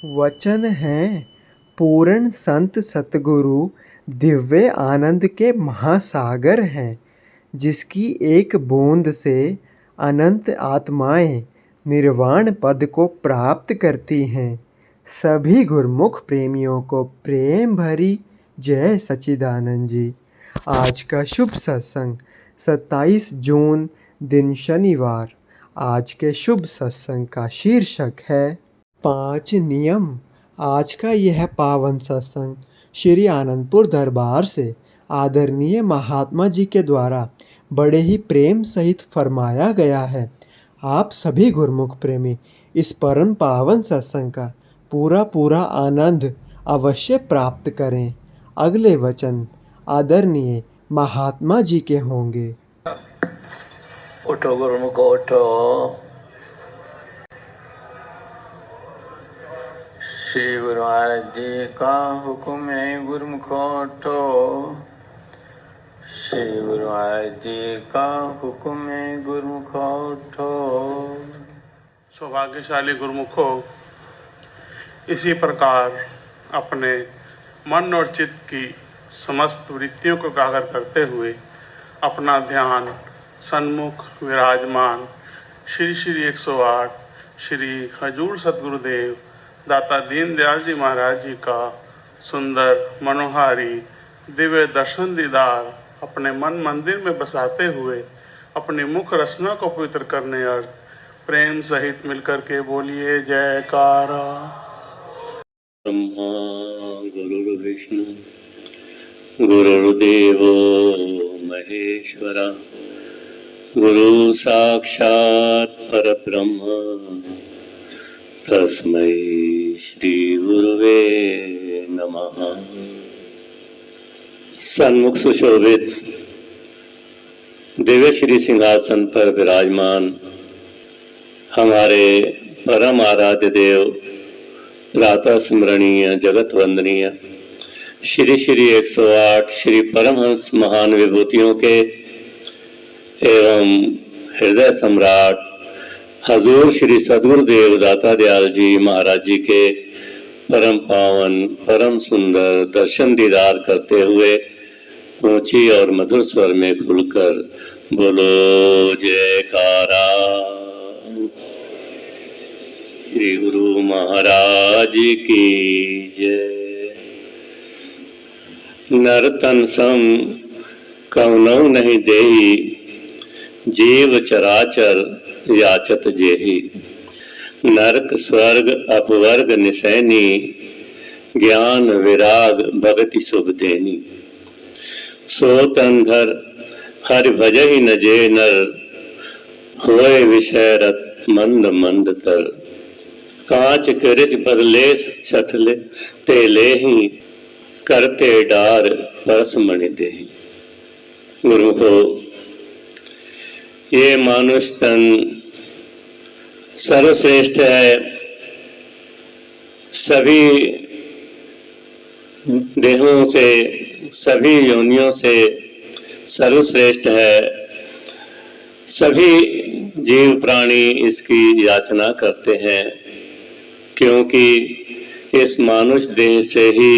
वचन हैं पूर्ण संत सतगुरु दिव्य आनंद के महासागर हैं, जिसकी एक बूंद से अनंत आत्माएं निर्वाण पद को प्राप्त करती हैं। सभी गुरमुख प्रेमियों को प्रेम भरी जय सच्चिदानंद जी। आज का शुभ सत्संग 27 जून दिन शनिवार। आज के शुभ सत्संग का शीर्षक है 5 नियम। आज का यह पावन सत्संग श्री आनंदपुर दरबार से आदरणीय महात्मा जी के द्वारा बड़े ही प्रेम सहित फरमाया गया है। आप सभी गुरमुख प्रेमी इस परम पावन सत्संग का पूरा आनंद अवश्य प्राप्त करें। अगले वचन आदरणीय महात्मा जी के होंगे। उठो गुरुमुख उठो, श्री गुरु महाराज जी का हुक्म है गुरुमुख उठो। श्री गुरु महाराज जी का हुक्म है गुरुमुख उठो। सौभाग्यशाली गुरुमुखो, इसी प्रकार अपने मन और चित्त की समस्त वृत्तियों को एकाग्र करते हुए अपना ध्यान सन्मुख विराजमान श्री श्री 108 श्री हजूर सतगुरुदेव दाता दीनदयाल जी महाराज जी का सुंदर मनोहारी दिव्य दर्शन दीदार अपने मन मंदिर में बसाते हुए अपनी मुख रचना को पवित्र करने और प्रेम सहित मिलकर के बोलिए जयकारा। ब्रह्मा गुरुर्विष्णु गुरुर्देवो महेश्वरा गुरु साक्षात् परब्रह्म तस्मै श्री गुरुवे नमः। सन्मुख सुशोभित दिव्य श्री सिंहासन पर विराजमान हमारे परम आराध्य देव प्रातः स्मरणीय जगत वंदनीय श्री श्री 108 श्री परमहंस महान विभूतियों के एवं हृदय सम्राट हजूर श्री सद्गुरुदेव दाता दयाल जी महाराज जी के परम पावन परम सुंदर दर्शन दीदार करते हुए ऊंची और मधुर स्वर में खुलकर बोलो जयकारा। श्री गुरु महाराज की जय। नर तन सम कौनौ नहीं देही, जीव चराचर याचत जेही। नरक स्वर्ग अपवर्ग निसैनी, ज्ञान विराग भगति शुभ देनी। सो तंधर हरि भजहि न जे नर, होए विषय रत मंद मंद तर। कांच किरिच बदले छठले ते लेही, करते डार परस मणि देही। गुरुमुखो, ये मानुष तन सर्वश्रेष्ठ है। सभी देहों से सभी योनियों से सर्वश्रेष्ठ है। सभी जीव प्राणी इसकी याचना करते हैं, क्योंकि इस मानुष देह से ही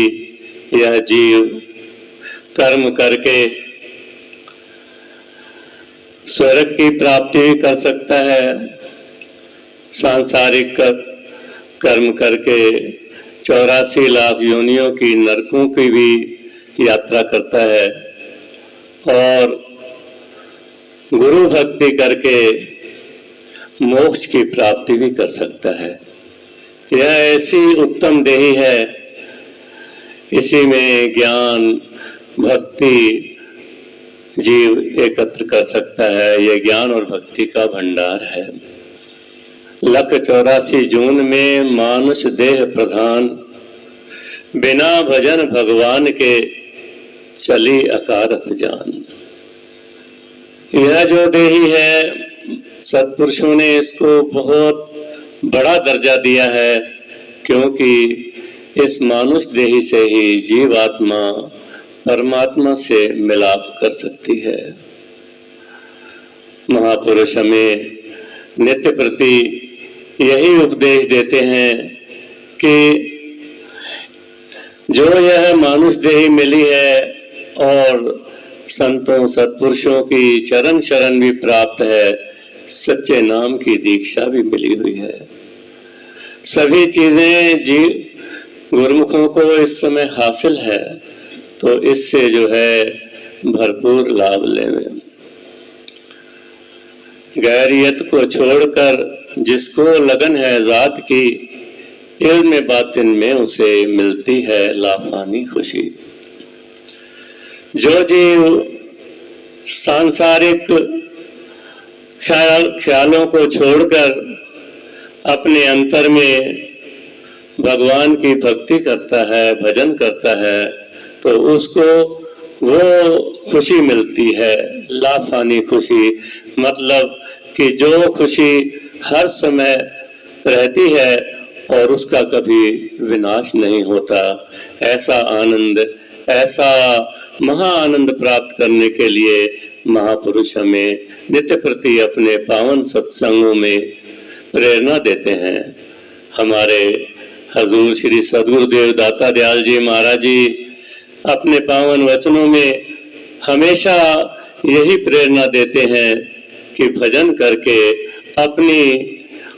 यह जीव कर्म करके स्वर्ग की प्राप्ति कर सकता है, सांसारिक कर्म करके 84 लाख योनियों की नरकों की भी यात्रा करता है, और गुरु भक्ति करके मोक्ष की प्राप्ति भी कर सकता है। यह ऐसी उत्तम देही है, इसी में ज्ञान भक्ति जीव एकत्र कर सकता है। यह ज्ञान और भक्ति का भंडार है। 184 जून में मानुष देह प्रधान, बिना भजन भगवान के चली अकारत जान। यह जो देही है, सत्पुरुषों ने इसको बहुत बड़ा दर्जा दिया है, क्योंकि इस मानुष देही से ही जीवात्मा परमात्मा से मिलाप कर सकती है। महापुरुष हमें नित्य प्रति यही उपदेश देते हैं कि जो यह मानुष देही मिली है और संतों सत्पुरुषों की चरण शरण भी प्राप्त है, सच्चे नाम की दीक्षा भी मिली हुई है। सभी चीजें गुरुमुखों को इस समय हासिल है, तो इससे जो है भरपूर लाभ लें। गैरियत को छोड़कर जिसको लगन है जात की, इल्म बातिन में उसे मिलती है लाफानी खुशी। जो जीव सांसारिक ख्यालों को छोड़कर अपने अंतर में भगवान की भक्ति करता है, भजन करता है, तो उसको वो खुशी मिलती है, लाफानी खुशी। मतलब कि जो खुशी हर समय रहती है और उसका कभी विनाश नहीं होता, ऐसा आनंद, ऐसा महा आनंद प्राप्त करने के लिए महापुरुष हमें नित्य प्रति अपने पावन सत्संगों में प्रेरणा देते हैं। हमारे हजूर श्री सद्गुरुदेव दाता दयाल जी महाराज जी अपने पावन वचनों में हमेशा यही प्रेरणा देते हैं कि भजन करके अपनी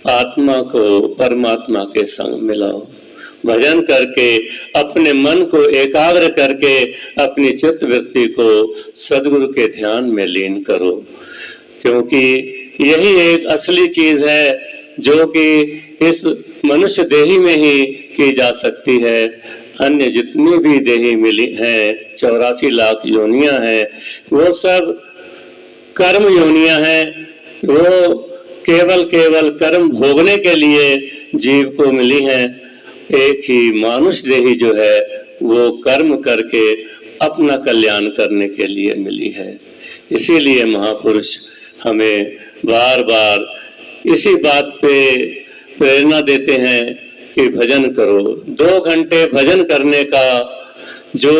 आत्मा को परमात्मा के संग मिलाओ। भजन करके अपने मन को एकाग्र करके अपनी चित्त वृत्ति को सद्गुरु के ध्यान में लीन करो, क्योंकि यही एक असली चीज है जो कि इस मनुष्य देही में ही की जा सकती है। अन्य जितनी भी देही मिली हैं, 84 लाख योनियां हैं, वो सब कर्म योनियां हैं। वो केवल कर्म भोगने के लिए जीव को मिली हैं। एक ही मानुष देही जो है वो कर्म करके अपना कल्याण करने के लिए मिली है। इसीलिए महापुरुष हमें बार बार इसी बात पे प्रेरणा देते हैं कि भजन करो। 2 घंटे भजन करने का जो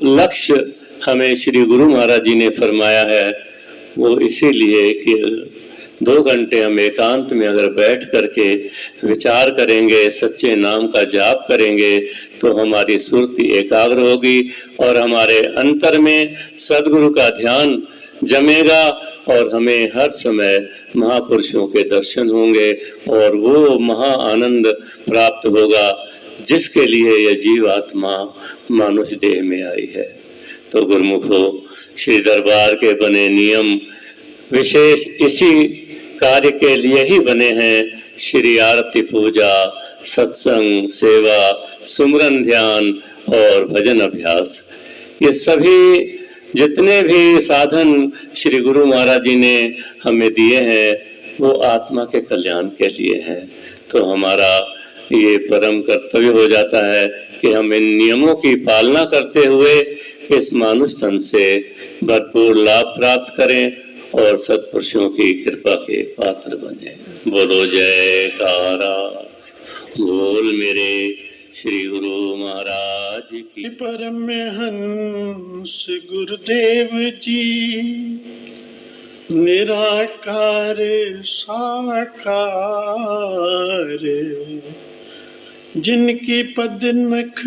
लक्ष्य हमें श्री गुरु महाराज जी ने फरमाया है, वो इसीलिए कि 2 घंटे हम एकांत में अगर बैठ करके विचार करेंगे, सच्चे नाम का जाप करेंगे, तो हमारी सुरती एकाग्र होगी और हमारे अंतर में सद्गुरु का ध्यान जमेगा और हमें हर समय महापुरुषों के दर्शन होंगे और वो महा आनंद प्राप्त होगा जिसके लिए यह जीवात्मा मानुष देह में आई है। तो गुरुमुखो, श्री दरबार के बने नियम विशेष इसी कार्य के लिए ही बने हैं। श्री आरती, पूजा, सत्संग, सेवा, सुमरन, ध्यान और भजन अभ्यास, ये सभी जितने भी साधन श्री गुरु महाराज जी ने हमें दिए हैं वो आत्मा के कल्याण के लिए हैं। तो हमारा ये परम कर्तव्य हो जाता है कि हम इन नियमों की पालना करते हुए इस मानुष तन से भरपूर लाभ प्राप्त करें और सत्पुरुषों की कृपा के पात्र बने। बोलो जयकारा, बोल मेरे श्री गुरु महाराज की। परमहंस गुरुदेव जी निराकार साकार, जिनकी पद नख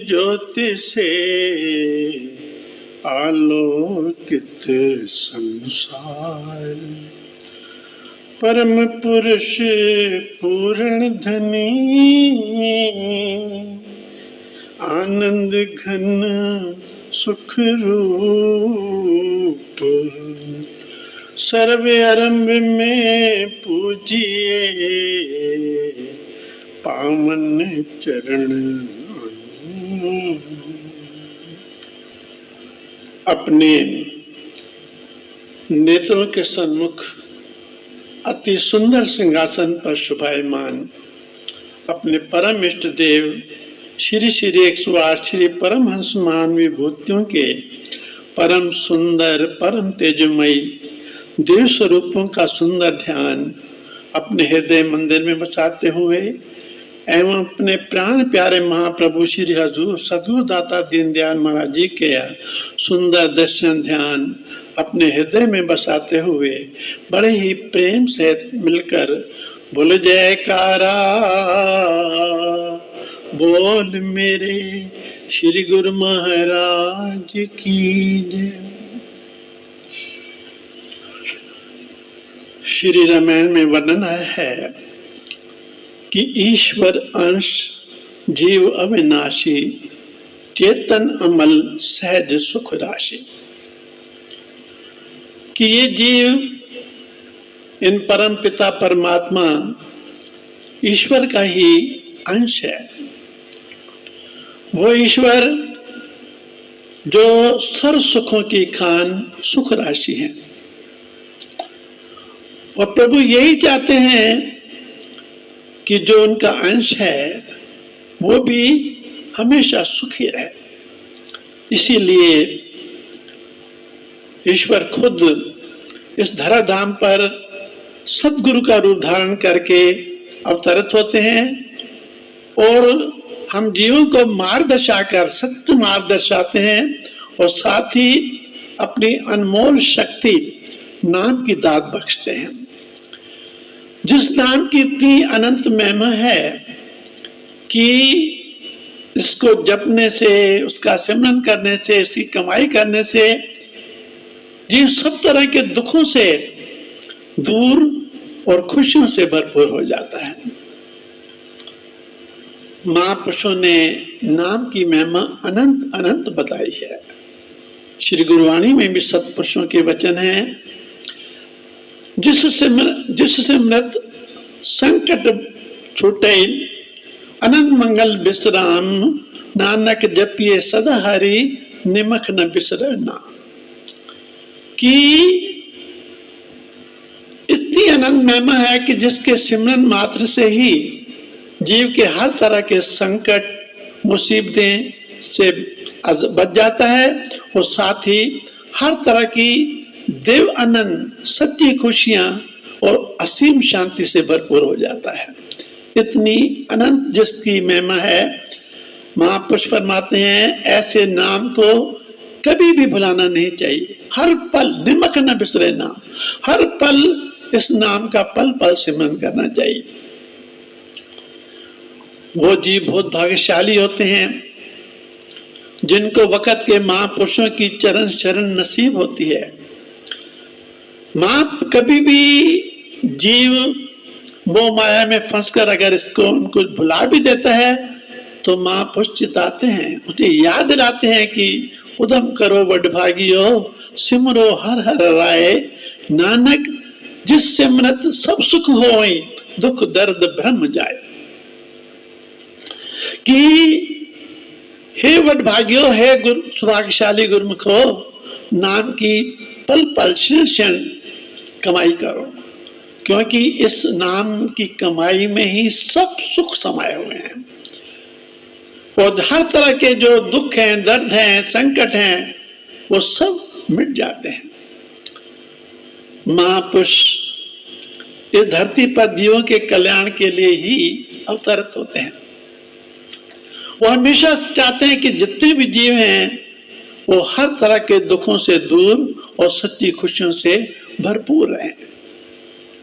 ज्योति से आलोकित संसार, परम पुरुष पूर्ण धनी आनंद घन सुख रूप, सर्व आरंभ में पूजिए पावन चरण। अपने नेत्रों के सन्मुख अति सुंदर सिंहासन पर शोभायमान अपने परम इष्ट देव श्री श्री 108 श्री परमहंस महान विभूतियों के परम सुंदर परम तेजमयी देव स्वरूपों का सुंदर ध्यान अपने हृदय मंदिर में बसाते हुए एवं अपने प्राण प्यारे महाप्रभु श्री हजूर सद्गुरु दाता दीनदयाल महाराज जी के सुंदर दर्शन ध्यान अपने हृदय में बसाते हुए बड़े ही प्रेम से मिलकर बोलो जयकारा, बोल मेरे श्री गुरु महाराज की जय। श्री रामायण में वर्णन है कि ईश्वर अंश जीव अविनाशी, चेतन अमल सहज सुख राशि। कि ये जीव इन परम पिता परमात्मा ईश्वर का ही अंश है। वो ईश्वर जो सर्व सुखों की खान सुख राशि है, और प्रभु यही चाहते हैं कि जो उनका अंश है वो भी हमेशा सुखी रहे। इसीलिए ईश्वर खुद इस धराधाम पर सद्गुरु का रूप धारण करके अवतरित होते हैं और हम जीवों को मार्ग दर्शाकर सत्य मार्ग दर्शाते हैं, और साथ ही अपनी अनमोल शक्ति नाम की दात बख्शते हैं। जिस नाम की इतनी अनंत महिमा है कि इसको जपने से, उसका सिमरन करने से, इसकी कमाई करने से जीव सब तरह के दुखों से दूर और खुशियों से भरपूर हो जाता है। महापुरुषों ने नाम की महिमा अनंत अनंत बताई है। श्री गुरुवाणी में भी सत्पुरुषों के वचन हैं, जिस सिमरत संकट छूटे, अनंत मंगल विश्राम, नानक जपिए सदा हरि, निमख न बिसरे नाम। कि इतनी अनंत महिमा है कि जिसके सिमरन मात्र से ही जीव के हर तरह के संकट मुसीबतें से बच जाता है, और साथ ही हर तरह की देव आनंद, सच्ची खुशियां और असीम शांति से भरपूर हो जाता है। इतनी अनंत जिसकी महिमा है, महापुरुष फरमाते हैं ऐसे नाम को कभी भी भुलाना नहीं चाहिए। हर पल निमक न बिसरे नाम, हर पल इस नाम का पल पल सिमरन करना चाहिए। वो जीव बहुत भाग्यशाली होते हैं जिनको वक़्त के महापुरुषों की चरण शरण नसीब होती है। कभी भी जीव मोह माया में फंसकर अगर इसको उनको भुला भी देता है तो महापुरुष चिताते हैं, उसे याद दिलाते हैं कि उदम करो वडभागियो, सिमरो हर हर राय, नानक जिस सिमरत सब सुख होई, दुख दर्द भ्रम जाए। कि हे वडभागियो, हे सौभाग्यशाली गुरुमुखो, नाम की पल पल क्षण क्षण कमाई करो, क्योंकि इस नाम की कमाई में ही सब सुख समाये हुए हैं। और हर तरह के जो दुख हैं, दर्द हैं, संकट हैं, वो सब मिट जाते हैं। महापुरुष इस धरती पर जीवों के कल्याण के लिए ही अवतरित होते हैं। वो हमेशा चाहते हैं कि जितने भी जीव हैं वो हर तरह के दुखों से दूर और सच्ची खुशियों से भरपूर रहें।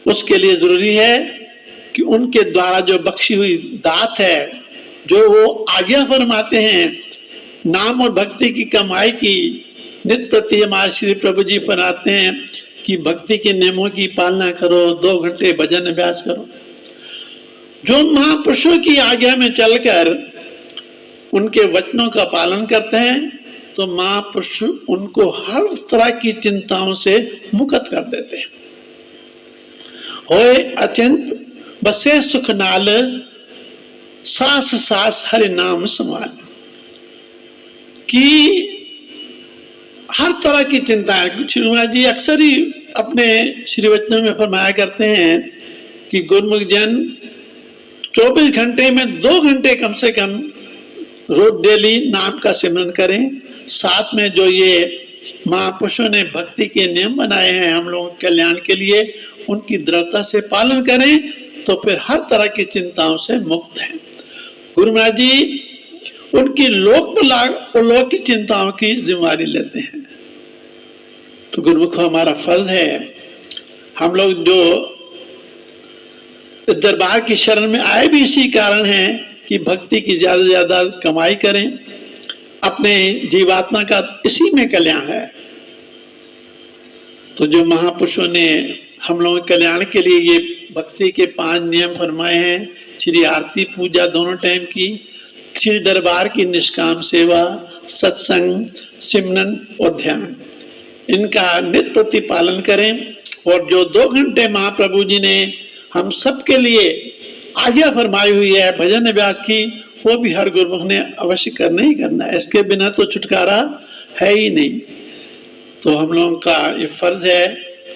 उसके लिए जरूरी है कि उनके द्वारा जो बख्शी हुई दात है, जो वो आज्ञा फरमाते हैं नाम और भक्ति की कमाई की, नित्य प्रति हमारे श्री प्रभु जी फरमाते हैं कि भक्ति के नियमों की पालना करो, 2 घंटे भजन अभ्यास करो। जो महापुरुषों की आज्ञा में चलकर उनके वचनों का पालन करते हैं तो महापुरुष उनको हर तरह की चिंताओं से मुक्त कर देते हैं। होए अचिंत बसे सुख नाल, सास सास हरि नाम समाल। कि हर तरह की चिंताएं श्री महाराज जी अक्सर ही अपने श्री वचनों में फरमाया करते हैं कि गुरुमुख जन 24 घंटे में 2 घंटे कम से कम रोज डेली नाम का सिमरन करें। साथ में जो ये महापुरुषों ने भक्ति के नियम बनाए हैं हम लोगों के कल्याण के लिए, उनकी दृढ़ता से पालन करें तो फिर हर तरह की चिंताओं से मुक्त हैं। गुरु महाराज जी उनकी लोक की चिंताओं की जिम्मेदारी लेते हैं। तो गुरुमुख हमारा फर्ज है, हम लोग जो दरबार की शरण में आए भी इसी कारण हैं कि भक्ति की ज्यादा से ज्यादा कमाई करें, अपने जीवात्मा का इसी में कल्याण है। तो जो महापुरुषों ने हम लोगों के कल्याण के लिए ये भक्ति के 5 नियम फरमाए हैं, श्री आरती पूजा दोनों टाइम की, श्री दरबार की निष्काम सेवा, सत्संग, सिमरन और ध्यान, इनका नित्य प्रतिपालन करें। और जो 2 घंटे महाप्रभु जी ने हम सबके लिए आज्ञा फरमाई हुई है भजन अभ्यास की, वो भी हर गुरुमुख ने अवश्य करना ही करना है। इसके बिना तो छुटकारा है ही नहीं। तो हम लोगों का ये फर्ज है,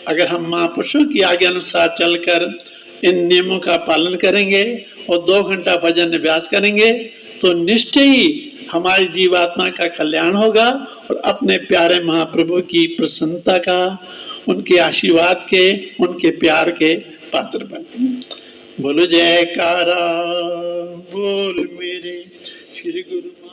अगर हम महापुरुषों की आज्ञा अनुसार चलकर इन नियमों का पालन करेंगे और 2 घंटा भजन अभ्यास करेंगे, तो निश्चय ही हमारी जीवात्मा का कल्याण होगा और अपने प्यारे महाप्रभु की प्रसन्नता का, उनके आशीर्वाद के, उनके प्यार के पात्र बनेंगे। बोलो जयकारा, बोल मेरे श्री गुरु।